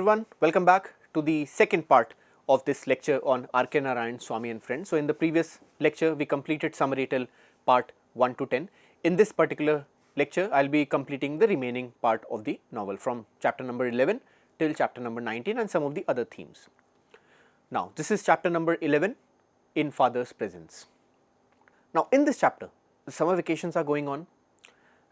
everyone, welcome back to the second part of this lecture on K Narayan, Swami and Friends. So, in the previous lecture we completed summary till part 1 to 10. In this particular lecture I will be completing the remaining part of the novel from chapter number 11 till chapter number 19 and some of the other themes. Now, this is chapter number 11, in father's presence. Now, in this chapter the summer vacations are going on.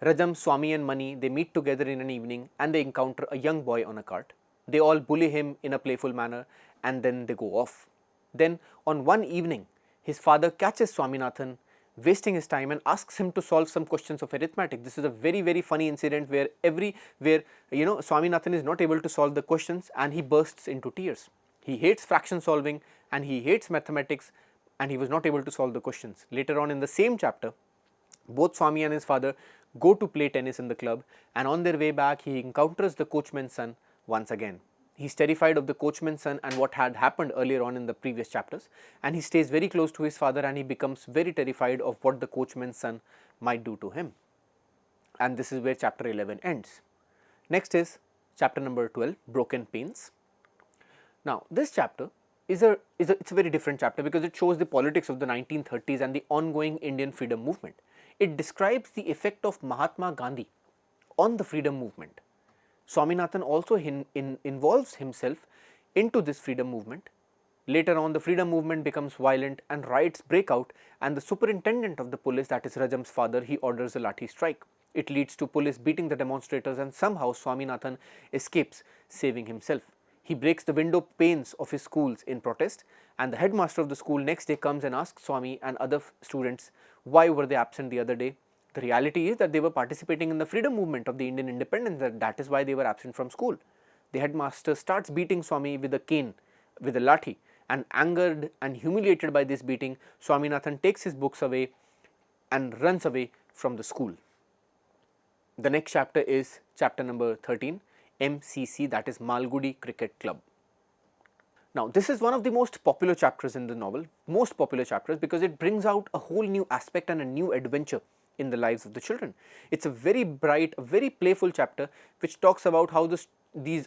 Rajam, Swami and Mani, they meet together in an evening and they encounter a young boy on a cart. They all bully him in a playful manner and then they go off. Then on one evening, his father catches Swaminathan wasting his time and asks him to solve some questions of arithmetic. This is a very funny incident where Swaminathan is not able to solve the questions and he bursts into tears. He hates fraction solving and he hates mathematics and he was not able to solve the questions. Later on in the same chapter, both Swami and his father go to play tennis in the club, and on their way back he encounters the coachman's son once again. He is terrified of the coachman's son and what had happened earlier on in the previous chapters, and he stays very close to his father and he becomes very terrified of what the coachman's son might do to him. And this is where chapter 11 ends. Next is chapter number 12, Broken Pains. Now, this chapter it's a very different chapter because it shows the politics of the 1930s and the ongoing Indian freedom movement. It describes the effect of Mahatma Gandhi on the freedom movement. Swaminathan also involves himself into this freedom movement. Later on, the freedom movement becomes violent and riots break out, and the superintendent of the police, that is Rajam's father, he orders a lathi strike. It leads to police beating the demonstrators and somehow Swaminathan escapes, saving himself. He breaks the window panes of his schools in protest, and the headmaster of the school next day comes and asks Swami and other students why were they absent the other day. The reality is that they were participating in the freedom movement of the Indian independence, that is why they were absent from school. The headmaster starts beating Swami with a cane, with a lathi, and angered and humiliated by this beating, Swaminathan takes his books away and runs away from the school. The next chapter is chapter number 13, MCC, that is Malgudi Cricket Club. Now, this is one of the most popular chapters in the novel, most popular chapters, because it brings out a whole new aspect and a new adventure in the lives of the children. It's a very bright, a very playful chapter which talks about how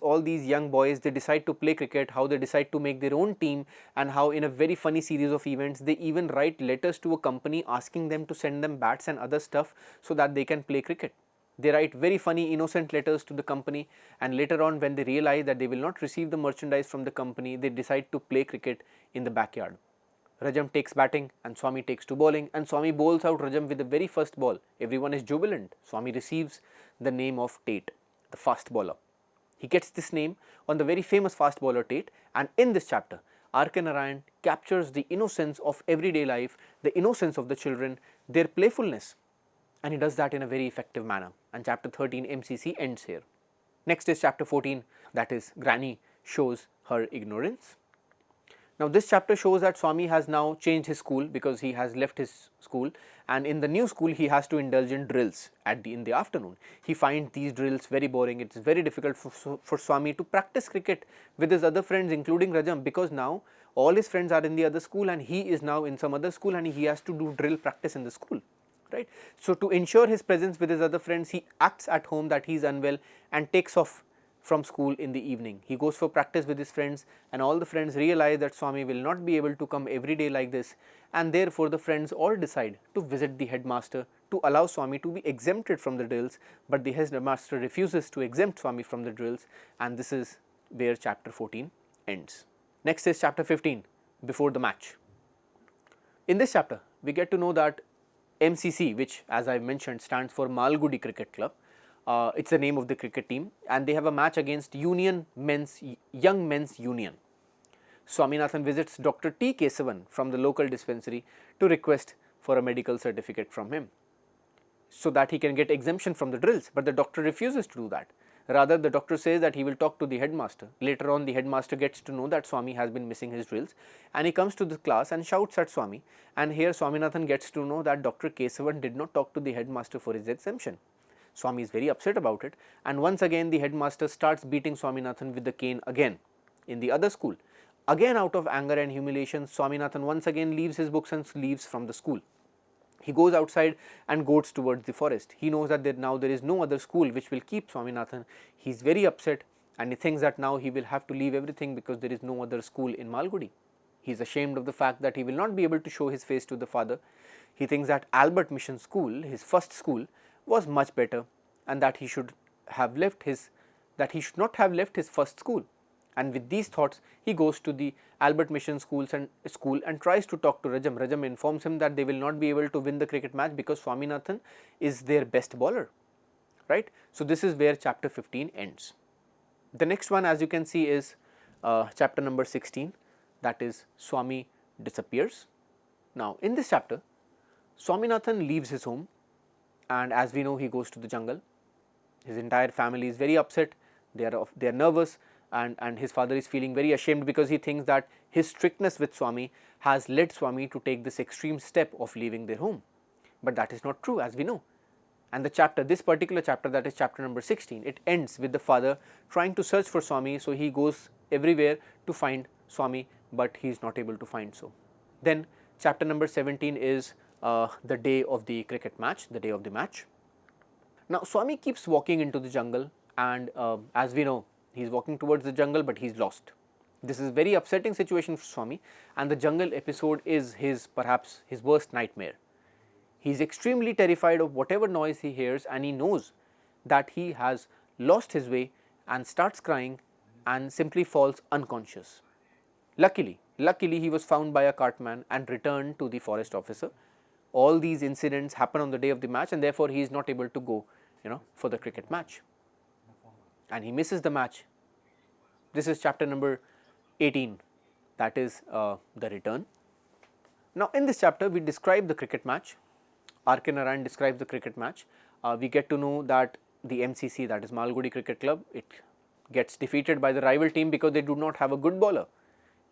all these young boys, they decide to play cricket, how they decide to make their own team, and how in a very funny series of events they even write letters to a company asking them to send them bats and other stuff so that they can play cricket. They write very funny innocent letters to the company, and later on when they realize that they will not receive the merchandise from the company, they decide to play cricket in the backyard. Rajam takes batting and Swami takes to bowling, and Swami bowls out Rajam with the very first ball. Everyone is jubilant. Swami receives the name of Tate, the fast bowler. He gets this name on the very famous fast bowler Tate, and in this chapter K Narayan captures the innocence of everyday life, the innocence of the children, their playfulness, and he does that in a very effective manner, and chapter 13 MCC ends here. Next is chapter 14, that is Granny shows her ignorance. Now, this chapter shows that Swami has now changed his school because he has left his school, and in the new school he has to indulge in drills in the afternoon. He finds these drills very boring. It is very difficult for Swami to practice cricket with his other friends, including Rajam, because now all his friends are in the other school and he is now in some other school and he has to do drill practice in the school. Right. So, to ensure his presence with his other friends, he acts at home that he is unwell and takes off from school in the evening. He goes for practice with his friends, and all the friends realize that Swami will not be able to come every day like this, and therefore the friends all decide to visit the headmaster to allow Swami to be exempted from the drills, but the headmaster refuses to exempt Swami from the drills, and this is where chapter 14 ends. Next is chapter 15, Before the Match. In this chapter, we get to know that MCC, which as I mentioned stands for Malgudi Cricket Club, it's the name of the cricket team, and they have a match against Young Men's Union. Swaminathan visits Dr. T. Kesavan from the local dispensary to request for a medical certificate from him so that he can get exemption from the drills, but the doctor refuses to do that. Rather, the doctor says that he will talk to the headmaster. Later on, the headmaster gets to know that Swami has been missing his drills, and he comes to the class and shouts at Swami, and here Swaminathan gets to know that Dr. Kesavan did not talk to the headmaster for his exemption. Swami is very upset about it, and once again the headmaster starts beating Swaminathan with the cane again in the other school. Again, out of anger and humiliation, Swaminathan once again leaves his books and leaves from the school. He goes outside and goes towards the forest. He knows that now there is no other school which will keep Swaminathan. He is very upset and he thinks that now he will have to leave everything because there is no other school in Malgudi. He is ashamed of the fact that he will not be able to show his face to the father. He thinks that Albert Mission School, his first school, was much better, and that he should not have left his first school. And with these thoughts, he goes to the Albert Mission school and tries to talk to Rajam. Rajam informs him that they will not be able to win the cricket match because Swaminathan is their best bowler, right. So, this is where chapter 15 ends. The next one, as you can see, is chapter number 16, that is Swami disappears. Now, in this chapter, Swaminathan leaves his home, and as we know, he goes to the jungle. His entire family is very upset, they are nervous, and his father is feeling very ashamed because he thinks that his strictness with Swami has led Swami to take this extreme step of leaving their home. But that is not true, as we know. And this particular chapter, that is chapter number 16, it ends with the father trying to search for Swami. So, he goes everywhere to find Swami, but he is not able to find so. Then chapter number 17 is the day of the cricket match, the day of the match. Now, Swami keeps walking into the jungle, and as we know, he is walking towards the jungle, but he is lost. This is a very upsetting situation for Swami, and the jungle episode is perhaps his worst nightmare. He is extremely terrified of whatever noise he hears, and he knows that he has lost his way and starts crying and simply falls unconscious. Luckily he was found by a cartman and returned to the forest officer. All these incidents happen on the day of the match, and therefore he is not able to go, for the cricket match, and he misses the match. This is chapter number 18, that is the return. Now, in this chapter we describe the cricket match. K Narayan describes the cricket match. We get to know that the MCC, that is Malgudi Cricket Club, it gets defeated by the rival team because they do not have a good bowler.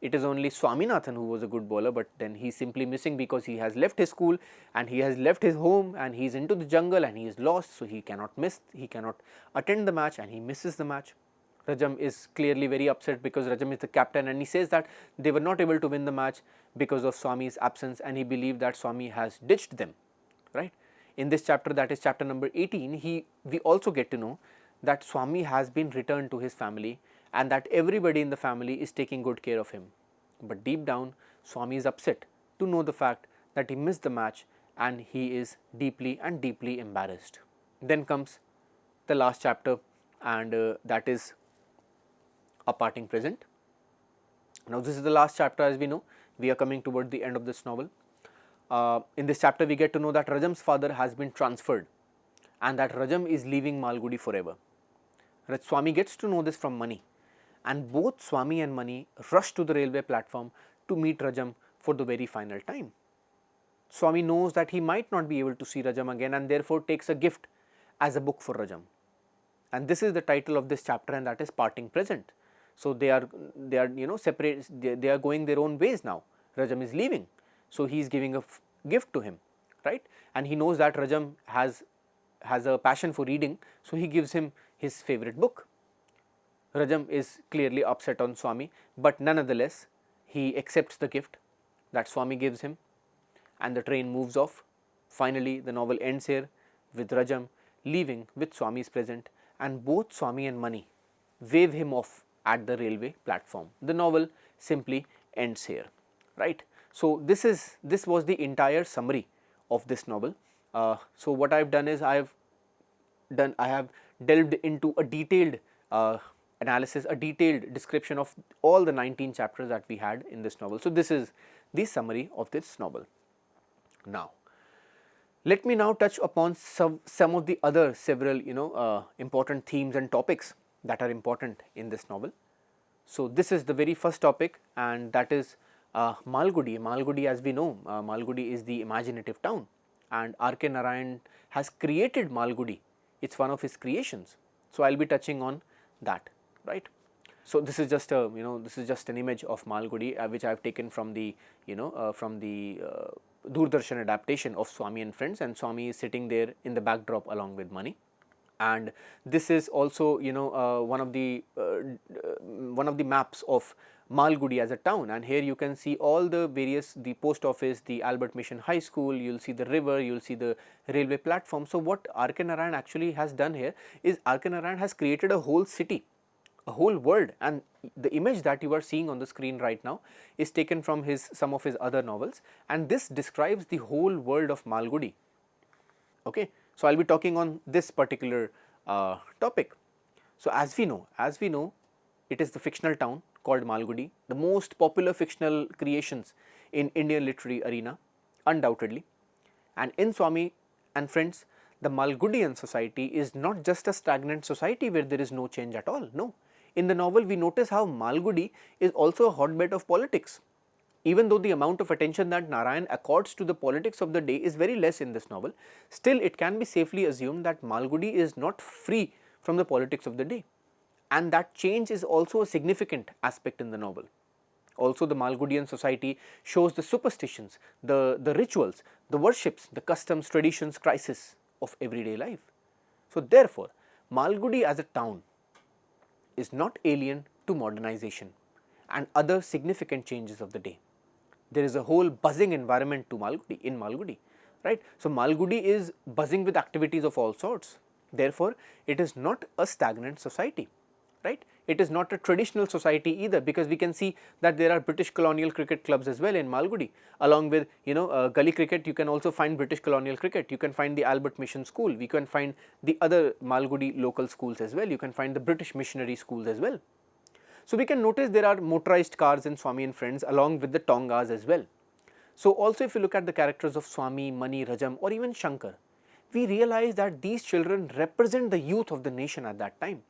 It is only Swaminathan who was a good bowler, but then he is simply missing because he has left his school and he has left his home and he is into the jungle and he is lost. So, he cannot attend the match, and he misses the match. Rajam is clearly very upset because Rajam is the captain, and he says that they were not able to win the match because of Swami's absence, and he believed that Swami has ditched them, right. In this chapter, that is chapter number 18, we also get to know that Swami has been returned to his family and that everybody in the family is taking good care of him. But deep down, Swami is upset to know the fact that he missed the match, and he is deeply embarrassed. Then comes the last chapter, and that is a parting present. Now, this is the last chapter. As we know, we are coming toward the end of this novel. In this chapter, we get to know that Rajam's father has been transferred and that Rajam is leaving Malgudi forever. Swami gets to know this from Mani, and both Swami and Mani rush to the railway platform to meet Rajam for the very final time. Swami knows that he might not be able to see Rajam again, and therefore takes a gift as a book for Rajam. And this is the title of this chapter, and that is Parting Present. So, they are separate, they are going their own ways now. Rajam is leaving. So, he is giving a gift to him, right, and he knows that Rajam has a passion for reading, so he gives him his favorite book. Rajam is clearly upset on Swami, but nonetheless he accepts the gift that Swami gives him, and the train moves off. Finally, the novel ends here with Rajam leaving with Swami's present, and both Swami and Mani wave him off at the railway platform. The novel simply ends here, right. So, this was the entire summary of this novel. So, what I have done is I have delved into a detailed analysis, a detailed description of all the 19 chapters that we had in this novel. So, this is the summary of this novel. Now, let me now touch upon some of the other several important themes and topics that are important in this novel. So, this is the very first topic, and that is Malgudi. Malgudi, as we know, Malgudi is the imaginative town, and K Narayan has created Malgudi. It is one of his creations. So, I will be touching on that, right. So, this is just an image of Malgudi which I have taken from the Doordarshan adaptation of Swami and Friends, and Swami is sitting there in the backdrop along with Mani. And this is also one of the maps of Malgudi as a town, and here you can see all the post office, the Albert Mission High School, you will see the river, you will see the railway platform. So, what K Narayan actually has done here is K Narayan has created a whole city, a whole world, and the image that you are seeing on the screen right now is taken from some of his other novels, and this describes the whole world of Malgudi. Okay, so I'll be talking on this particular topic. So as we know, it is the fictional town called Malgudi, the most popular fictional creations in Indian literary arena, undoubtedly. And in Swami and Friends, the Malgudian society is not just a stagnant society where there is no change at all. No. In the novel, we notice how Malgudi is also a hotbed of politics. Even though the amount of attention that Narayan accords to the politics of the day is very less in this novel, still it can be safely assumed that Malgudi is not free from the politics of the day. And that change is also a significant aspect in the novel. Also, the Malgudian society shows the superstitions, the rituals, the worships, the customs, traditions, crisis of everyday life. So, therefore, Malgudi as a town is not alien to modernization and other significant changes of the day. There is a whole buzzing environment in Malgudi, right? So, Malgudi is buzzing with activities of all sorts. Therefore, it is not a stagnant society, right? It is not a traditional society either, because we can see that there are British colonial cricket clubs as well in Malgudi. Along with gully cricket, you can also find British colonial cricket. You can find the Albert Mission School. We can find the other Malgudi local schools as well. You can find the British missionary schools as well. So, we can notice there are motorized cars in Swami and Friends along with the Tongas as well. So, also if you look at the characters of Swami, Mani, Rajam or even Shankar, we realize that these children represent the youth of the nation at that time,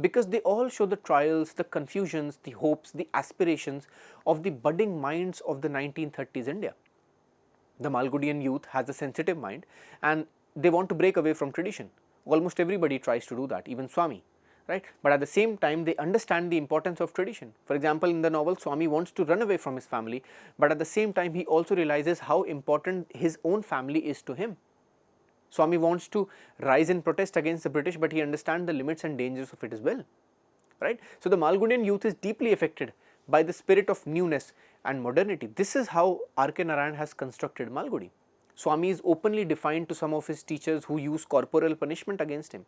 because they all show the trials, the confusions, the hopes, the aspirations of the budding minds of the 1930s India. The Malgudian youth has a sensitive mind and they want to break away from tradition. Almost everybody tries to do that, even Swami, right? But at the same time, they understand the importance of tradition. For example, in the novel, Swami wants to run away from his family, but at the same time, he also realizes how important his own family is to him. Swami wants to rise in protest against the British, but he understands the limits and dangers of it as well, right? So, the Malgudian youth is deeply affected by the spirit of newness and modernity. This is how K Narayan has constructed Malgudi. Swami is openly defiant to some of his teachers who use corporal punishment against him.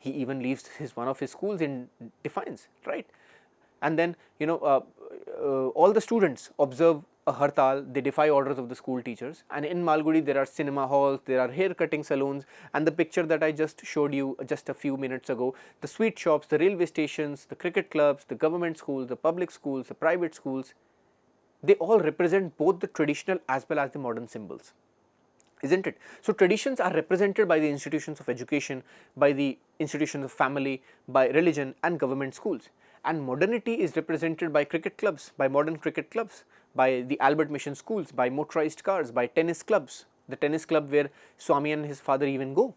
He even leaves one of his schools in defiance, right? And then all the students observe a hartal, they defy orders of the school teachers, and in Malgudi there are cinema halls, there are hair cutting salons, and the picture that I just showed you just a few minutes ago, the sweet shops, the railway stations, the cricket clubs, the government schools, the public schools, the private schools, they all represent both the traditional as well as the modern symbols, isn't it? So, traditions are represented by the institutions of education, by the institutions of family, by religion and government schools, and modernity is represented by cricket clubs, by modern cricket clubs, by the Albert Mission schools, by motorized cars, by tennis clubs, the tennis club where Swami and his father even go,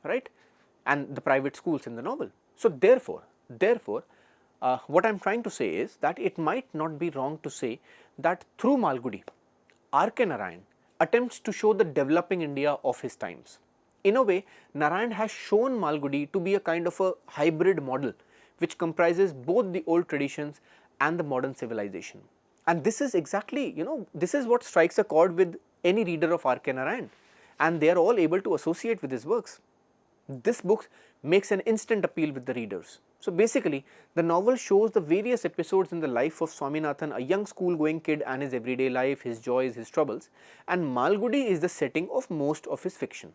right, and the private schools in the novel. So, therefore, what I am trying to say is that it might not be wrong to say that through Malgudi, K Narayan attempts to show the developing India of his times. In a way, Narayan has shown Malgudi to be a kind of a hybrid model which comprises both the old traditions and the modern civilization. And this is exactly, this is what strikes a chord with any reader of K Narayan, and they are all able to associate with his works. This book makes an instant appeal with the readers. So, basically, the novel shows the various episodes in the life of Swaminathan, a young school-going kid, and his everyday life, his joys, his troubles, and Malgudi is the setting of most of his fiction.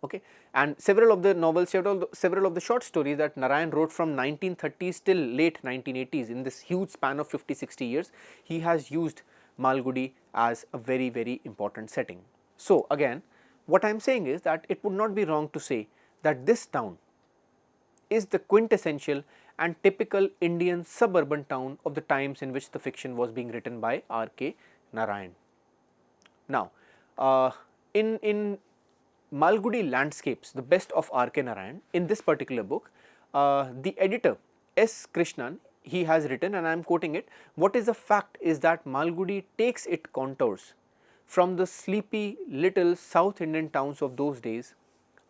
Okay, and several of the novels, several of the short stories that Narayan wrote from 1930s till late 1980s, in this huge span of 50-60 years, he has used Malgudi as a very, very important setting. So, again, what I am saying is that it would not be wrong to say that this town is the quintessential and typical Indian suburban town of the times in which the fiction was being written by K Narayan. Now, in Malgudi Landscapes, the best of K Narayan, in this particular book, the editor S. Krishnan, he has written, and I am quoting it, what is a fact is that Malgudi takes its contours from the sleepy little South Indian towns of those days,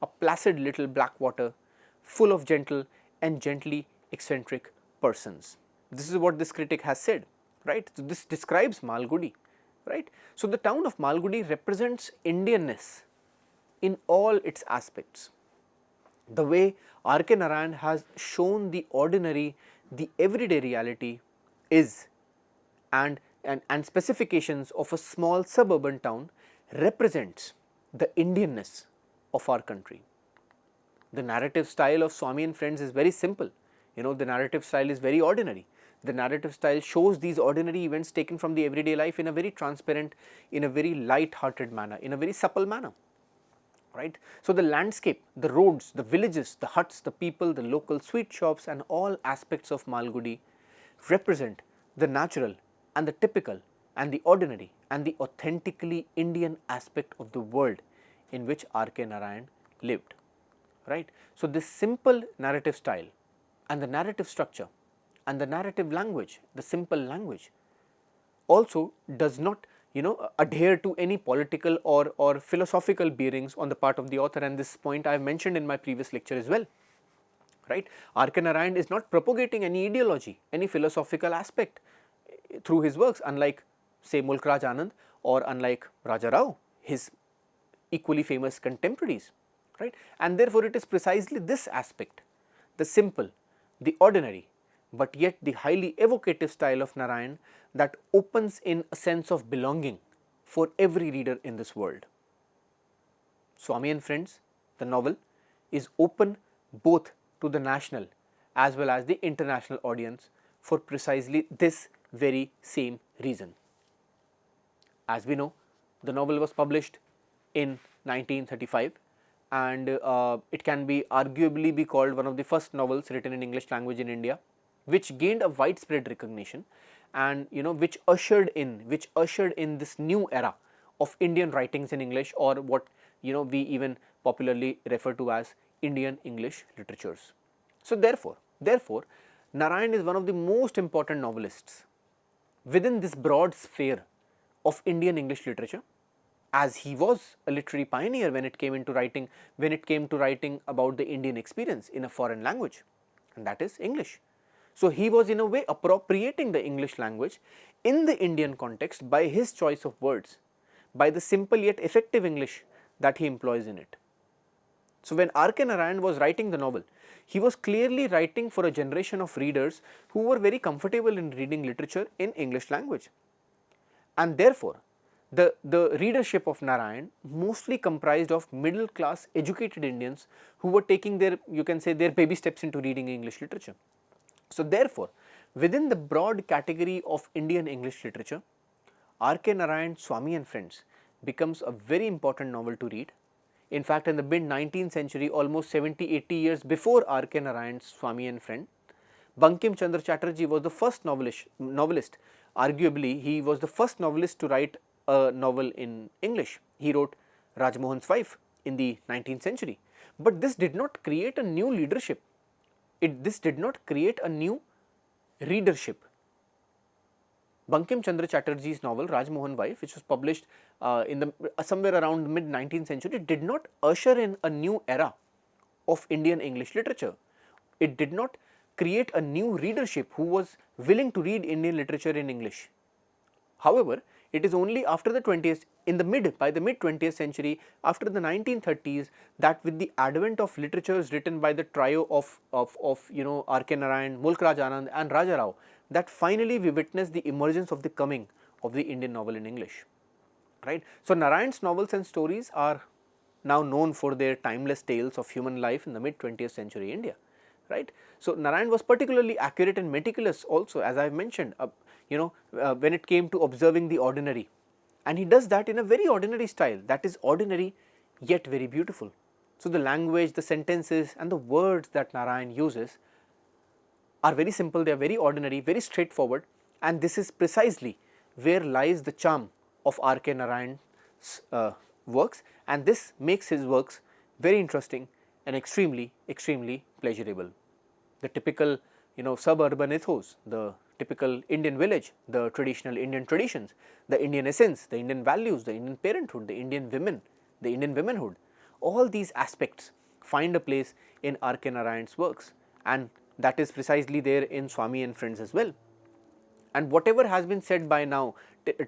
a placid little backwater full of gentle and gently eccentric persons. This is what this critic has said, right? So, this describes Malgudi, right? So, the town of Malgudi represents Indianness in all its aspects. The way R.K. Narayan has shown the ordinary, the everyday reality is and specifications of a small suburban town represents the Indianness of our country. The narrative style of Swami and Friends is very simple. The narrative style is very ordinary. The narrative style shows these ordinary events taken from the everyday life in a very transparent, in a very light-hearted manner, in a very supple manner. Right? So, the landscape, the roads, the villages, the huts, the people, the local sweet shops and all aspects of Malgudi represent the natural and the typical and the ordinary and the authentically Indian aspect of the world in which R.K. Narayan lived. Right? So, this simple narrative style and the narrative structure and the narrative language, the simple language also does not adhere to any political or philosophical bearings on the part of the author, and this point I have mentioned in my previous lecture as well. Right? R.K. Narayan is not propagating any ideology, any philosophical aspect through his works, unlike say Mulk Raj Anand or unlike Raja Rao, his equally famous contemporaries. Right? And therefore, it is precisely this aspect, the simple, the ordinary, but yet the highly evocative style of Narayan that opens in a sense of belonging for every reader in this world. Swami and Friends, the novel, is open both to the national as well as the international audience for precisely this very same reason. As we know, the novel was published in 1935 and it can be arguably be called one of the first novels written in English language in India, which gained a widespread recognition and which ushered in this new era of Indian writings in English, or what we even popularly refer to as Indian English literatures. So therefore Narayan is one of the most important novelists within this broad sphere of Indian English literature, as he was a literary pioneer when it came to writing about the Indian experience in a foreign language, and that is English. So he was in a way appropriating the English language in the Indian context by his choice of words, by the simple yet effective English that he employs in it. So when R.K. Narayan was writing the novel, he was clearly writing for a generation of readers who were very comfortable in reading literature in English language. And therefore, the readership of Narayan mostly comprised of middle class educated Indians who were taking their baby steps into reading English literature. So therefore, within the broad category of Indian English literature, R.K. Narayan, Swami and Friends becomes a very important novel to read. In fact, in the mid 19th century, almost 70-80 years before R.K. Narayan's Swami and Friend, Bankim Chandra Chatterjee was the first novelist. Arguably, he was the first novelist to write a novel in English. He wrote Rajmohan's Wife in the 19th century. But this did not create a new leadership. This did not create a new readership. Bankim Chandra Chatterjee's novel Rajmohan's Wife, which was published somewhere around the mid 19th century, did not usher in a new era of Indian English literature. It did not create a new readership who was willing to read Indian literature in English. However, it is only after the by the mid 20th century, after the 1930s, that with the advent of literatures written by the trio of R.K. Narayan, Mulk Raj Anand and Raja Rao, that finally we witness the emergence of the coming of the Indian novel in English. Right? So Narayan's novels and stories are now known for their timeless tales of human life in the mid 20th century India. Right? So Narayan was particularly accurate and meticulous also, as I have mentioned, when it came to observing the ordinary, and he does that in a very ordinary style that is ordinary yet very beautiful. So the language, the sentences and the words that Narayan uses are very simple, they are very ordinary, very straightforward, and this is precisely where lies the charm of R.K. Narayan's works, and this makes his works very interesting and extremely pleasurable. The typical suburban ethos, the typical Indian village, the traditional Indian traditions, the Indian essence, the Indian values, the Indian parenthood, the Indian women, the Indian womanhood, all these aspects find a place in R.K. Narayan's works, and that is precisely there in Swami and Friends as well. And whatever has been said by now,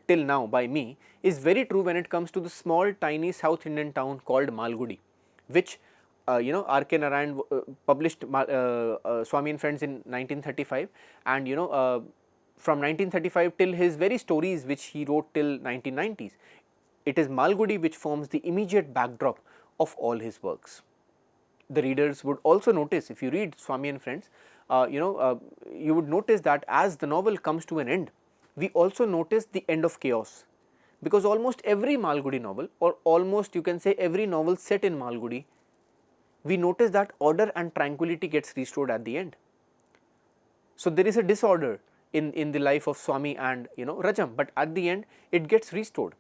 till now by me, is very true when it comes to the small tiny South Indian town called Malgudi, which R.K. Narayan published Swami and Friends in 1935, and from 1935 till his very stories which he wrote till 1990s, it is Malgudi which forms the immediate backdrop of all his works. The readers would also notice, if you read Swami and Friends, you would notice that as the novel comes to an end, we also notice the end of chaos, because almost every Malgudi novel, or almost you can say every novel set in Malgudi, we notice that order and tranquility gets restored at the end. So there is a disorder in the life of Swami and Rajam, but at the end it gets restored.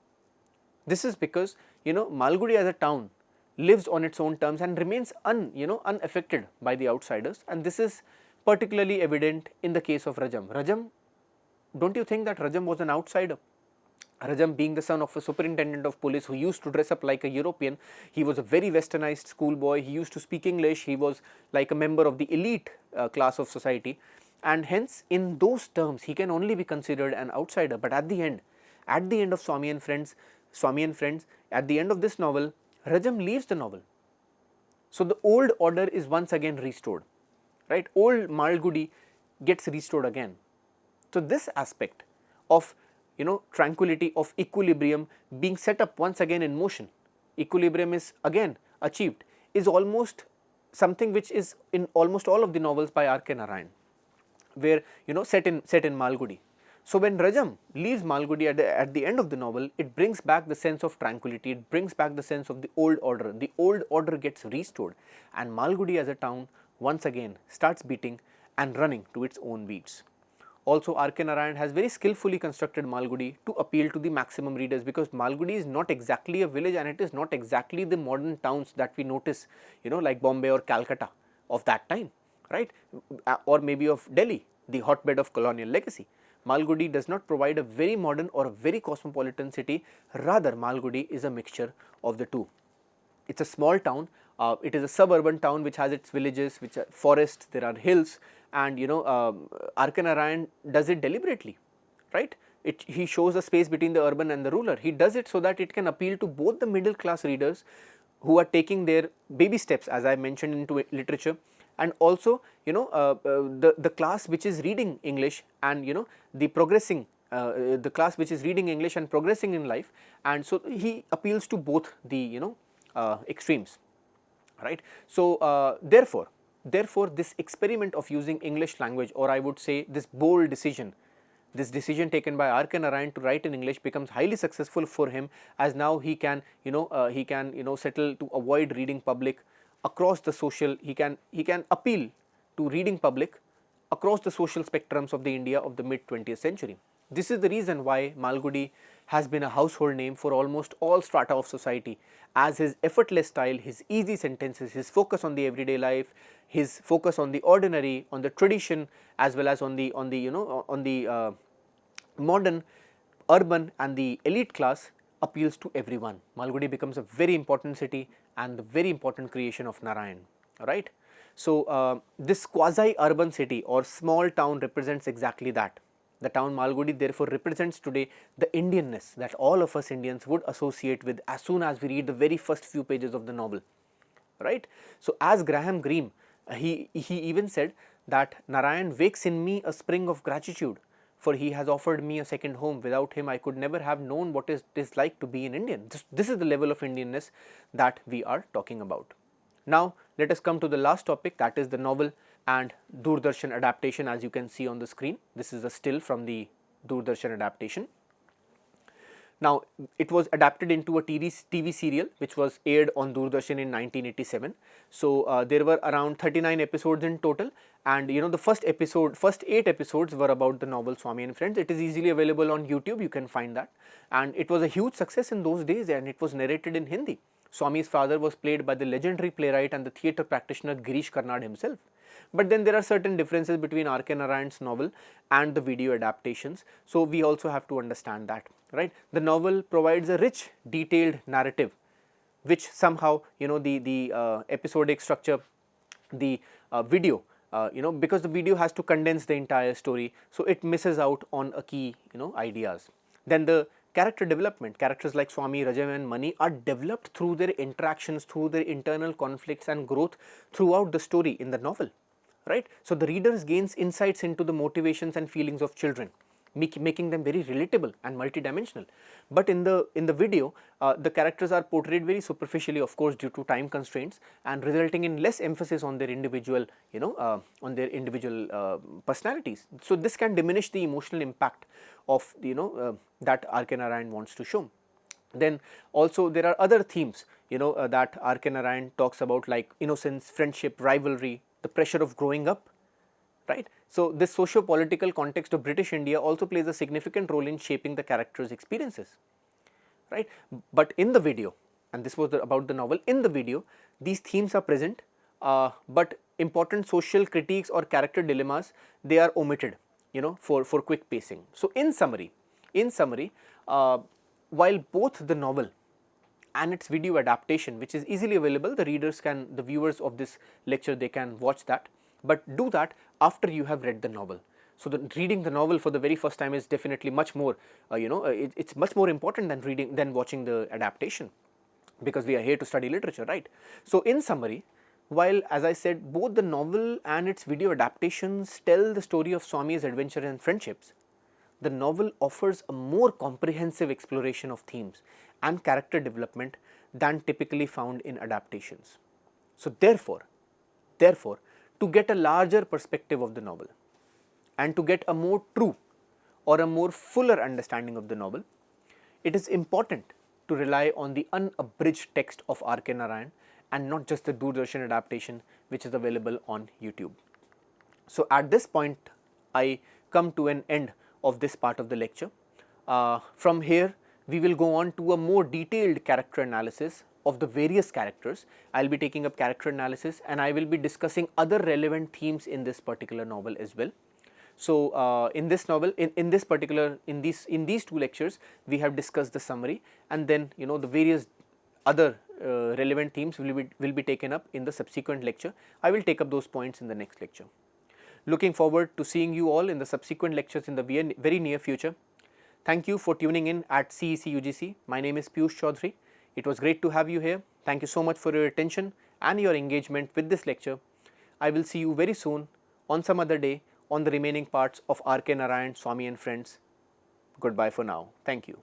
This is because Malgudi as a town lives on its own terms and remains unaffected by the outsiders, and this is particularly evident in the case of Rajam. Rajam, don't you think that Rajam was an outsider? Rajam, being the son of a superintendent of police who used to dress up like a European, he was a very westernized schoolboy, he used to speak English, he was like a member of the elite class of society, and hence in those terms he can only be considered an outsider. But at the end of Swami and Friends, at the end of this novel, Rajam leaves the novel. So the old order is once again restored, right? Old Malgudi gets restored again. So this aspect of tranquility, of equilibrium being set up once again in motion, equilibrium is again achieved, is almost something which is in almost all of the novels by R.K. Narayan, where set in Malgudi. So when Rajam leaves Malgudi at the end of the novel, it brings back the sense of tranquility, it brings back the sense of the old order gets restored, and Malgudi as a town once again starts beating and running to its own beats. Also, R.K. Narayan has very skillfully constructed Malgudi to appeal to the maximum readers, because Malgudi is not exactly a village and it is not exactly the modern towns that we notice, like Bombay or Calcutta of that time, right? Or maybe of Delhi, the hotbed of colonial legacy. Malgudi does not provide a very modern or a very cosmopolitan city, rather Malgudi is a mixture of the two. It's a small town, it is a suburban town which has its villages, which are forests, there are hills, and R.K. Narayan does it deliberately, right? He shows a space between the urban and the rural. He does it so that it can appeal to both the middle class readers who are taking their baby steps, as I mentioned, into literature, and also the class which is reading English and the progressing the class which is reading English and progressing in life, and so he appeals to both the extremes, right? So therefore this experiment of using English language, or I would say this bold decision, this decision taken by R.K. Narayan to write in English, becomes highly successful for him, as now he can settle to avoid reading public across the social, he can appeal to reading public across the social spectrums of the India of the mid 20th century. This is the reason why Malgudi has been a household name for almost all strata of society, as his effortless style, his easy sentences, his focus on the everyday life, his focus on the ordinary, on the tradition, as well as on the modern, urban and the elite class, appeals to everyone. Malgudi becomes a very important city and the very important creation of Narayan, right? So this quasi-urban city or small town represents exactly that. The town Malgudi therefore represents today the Indianness that all of us Indians would associate with as soon as we read the very first few pages of the novel, right? So as Graham Greene, he even said that Narayan wakes in me a spring of gratitude, for he has offered me a second home. Without him I could never have known what it is like to be an Indian. This is the level of Indianness that we are talking about. Now let us come to the last topic, that is the novel and Doordarshan adaptation. As you can see on the screen, this is a still from the Doordarshan adaptation. Now it was adapted into a TV serial which was aired on Doordarshan in 1987. So there were around 39 episodes in total, and the first 8 episodes were about the novel Swami and Friends. It is easily available on YouTube, you can find that, and it was a huge success in those days, and it was narrated in Hindi. Swami's father was played by the legendary playwright and the theatre practitioner Girish Karnad himself. But then there are certain differences between R.K. Narayan's novel and the video adaptations, so we also have to understand that, right? The novel provides a rich, detailed narrative, which somehow the episodic structure, the video, because the video has to condense the entire story, so it misses out on a key ideas. Then the character development. Characters like Swami, Rajam and Mani are developed through their interactions, through their internal conflicts and growth throughout the story in the novel, right? So the readers gains insights into the motivations and feelings of children, making them very relatable and multidimensional. But in the video, the characters are portrayed very superficially, of course, due to time constraints, and resulting in less emphasis on their individual, personalities. So this can diminish the emotional impact of that R K Narayan wants to show. Then also there are other themes that R K Narayan talks about, like innocence, friendship, rivalry, the pressure of growing up, right? So this socio-political context of British India also plays a significant role in shaping the characters' experiences, right? But in the video, and this was about the novel, in the video these themes are present, but important social critiques or character dilemmas, they are omitted, for quick pacing. So in summary, while both the novel and its video adaptation, which is easily available, the viewers of this lecture, they can watch that, but do that after you have read the novel. So reading the novel for the very first time is definitely much more, it's much more important than watching the adaptation, because we are here to study literature, right? So in summary, while, as I said, both the novel and its video adaptations tell the story of Swami's adventure and friendships, the novel offers a more comprehensive exploration of themes and character development than typically found in adaptations. So therefore, to get a larger perspective of the novel and to get a more true or a more fuller understanding of the novel, it is important to rely on the unabridged text of R K Narayan and not just the Doordarshan adaptation, which is available on YouTube. So at this point, I come to an end of this part of the lecture. From here, we will go on to a more detailed character analysis of the various characters. I will be taking up character analysis, and I will be discussing other relevant themes in this particular novel as well. So in this novel, in these two lectures, we have discussed the summary, and then the various other relevant themes will be taken up in the subsequent lecture. I will take up those points in the next lecture. Looking forward to seeing you all in the subsequent lectures in the very near future. Thank you for tuning in at CEC-UGC. My name is Piyush Chaudhary. It was great to have you here. Thank you so much for your attention and your engagement with this lecture. I will see you very soon on some other day on the remaining parts of R K Narayan, Swami and Friends. Goodbye for now. Thank you.